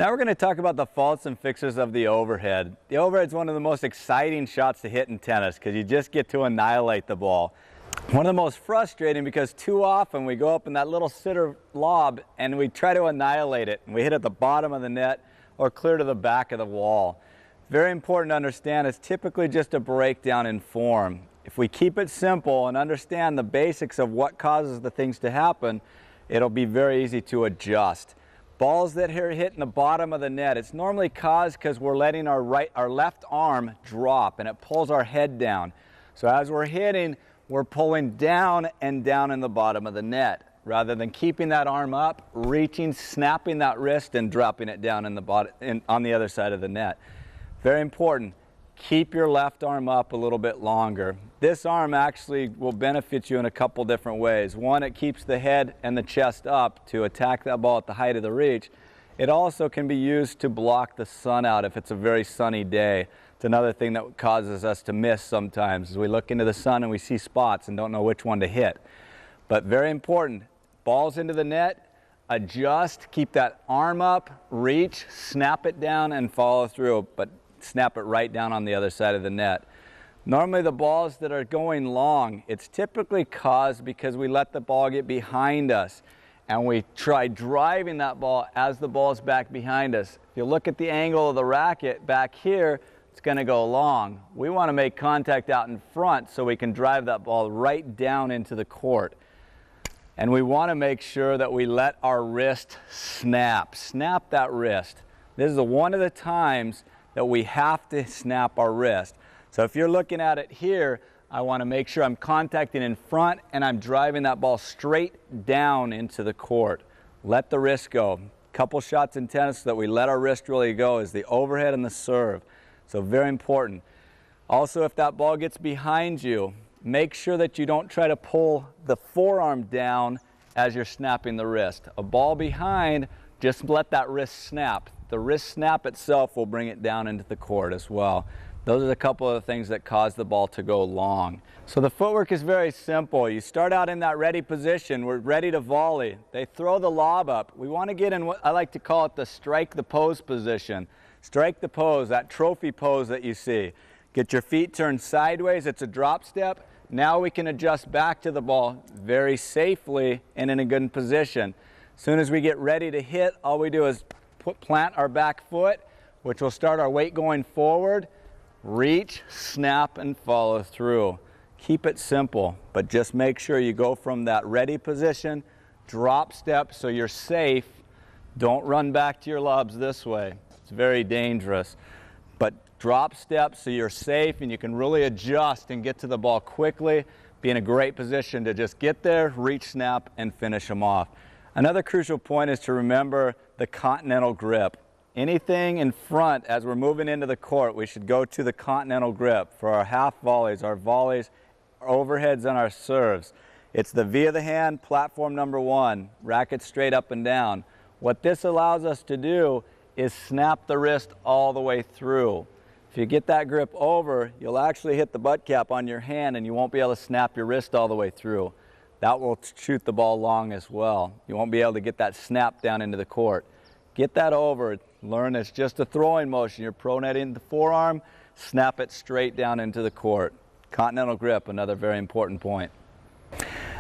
Now we're going to talk about the faults and fixes of the overhead. The overhead is one of the most exciting shots to hit in tennis because you just get to annihilate the ball. One of the most frustrating because too often we go up in that little sitter lob and we try to annihilate it and we hit at the bottom of the net or clear to the back of the wall. Very important to understand it's typically just a breakdown in form. If we keep it simple and understand the basics of what causes the things to happen, it'll be very easy to adjust. Balls that are hitting the bottom of the net, it's normally caused because we're letting our left arm drop and it pulls our head down. So as we're hitting, we're pulling down and down in the bottom of the net rather than keeping that arm up, reaching, snapping that wrist and dropping it down in the bottom, on the other side of the net. Very important. Keep your left arm up a little bit longer. This arm actually will benefit you in a couple different ways. One, it keeps the head and the chest up to attack that ball at the height of the reach. It also can be used to block the sun out if it's a very sunny day. It's another thing that causes us to miss sometimes, as we look into the sun and we see spots and don't know which one to hit. But very important, balls into the net, adjust, keep that arm up, reach, snap it down and follow through, but snap it right down on the other side of the net. Normally the balls that are going long, it's typically caused because we let the ball get behind us and we try driving that ball as the ball is back behind us. If you look at the angle of the racket back here, it's going to go long. We want to make contact out in front so we can drive that ball right down into the court. And we want to make sure that we let our wrist snap that wrist. This is one of the times that we have to snap our wrist. So if you're looking at it here, I want to make sure I'm contacting in front and I'm driving that ball straight down into the court. Let the wrist go. Couple shots in tennis that we let our wrist really go is the overhead and the serve. So very important. Also, if that ball gets behind you, make sure that you don't try to pull the forearm down as you're snapping the wrist. A ball behind, just let that wrist snap. The wrist snap itself will bring it down into the court as well. Those are a couple of the things that cause the ball to go long. So the footwork is very simple. You start out in that ready position. We're ready to volley. They throw the lob up. We want to get in what I like to call it the strike the pose position. Strike the pose, that trophy pose that you see. Get your feet turned sideways. It's a drop step. Now we can adjust back to the ball very safely and in a good position. As soon as we get ready to hit, all we do is plant our back foot, which will start our weight going forward, reach, snap, and follow through. Keep it simple, but just make sure you go from that ready position, drop step so you're safe. Don't run back to your lobs this way. It's very dangerous. But drop step so you're safe and you can really adjust and get to the ball quickly. Be in a great position to just get there, reach, snap, and finish them off. Another crucial point is to remember the continental grip. Anything in front as we're moving into the court, we should go to the continental grip for our half volleys, our overheads, and our serves. It's the V of the hand, platform number one, racket straight up and down. What this allows us to do is snap the wrist all the way through. If you get that grip over, you'll actually hit the butt cap on your hand and you won't be able to snap your wrist all the way through. That will shoot the ball long as well. You won't be able to get that snap down into the court. Get that over. Learn it's just a throwing motion. You're pronating the forearm, snap it straight down into the court. Continental grip, another very important point.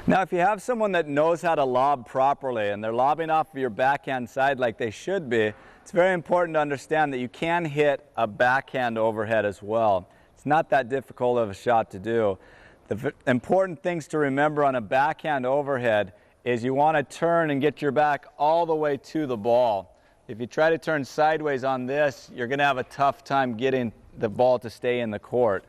Now, if you have someone that knows how to lob properly and they're lobbing off of your backhand side like they should be, it's very important to understand that you can hit a backhand overhead as well. It's not that difficult of a shot to do. The important things to remember on a backhand overhead is you want to turn and get your back all the way to the ball. If you try to turn sideways on this, you're going to have a tough time getting the ball to stay in the court.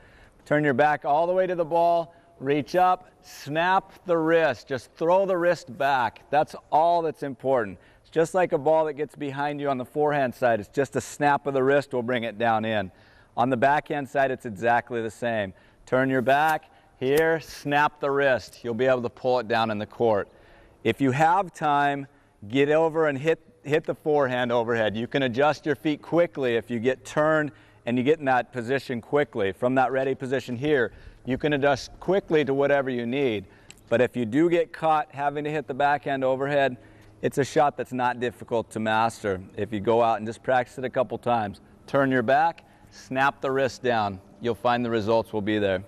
Turn your back all the way to the ball, reach up, snap the wrist, just throw the wrist back. That's all that's important. It's just like a ball that gets behind you on the forehand side. It's just a snap of the wrist will bring it down in. On the backhand side, it's exactly the same. Turn your back. Here, snap the wrist. You'll be able to pull it down in the court. If you have time, get over and hit the forehand overhead. You can adjust your feet quickly if you get turned and you get in that position quickly. From that ready position here, you can adjust quickly to whatever you need. But if you do get caught having to hit the backhand overhead, It's a shot that's not difficult to master. If you go out and just practice it a couple times, turn your back, snap the wrist down, you'll find the results will be there.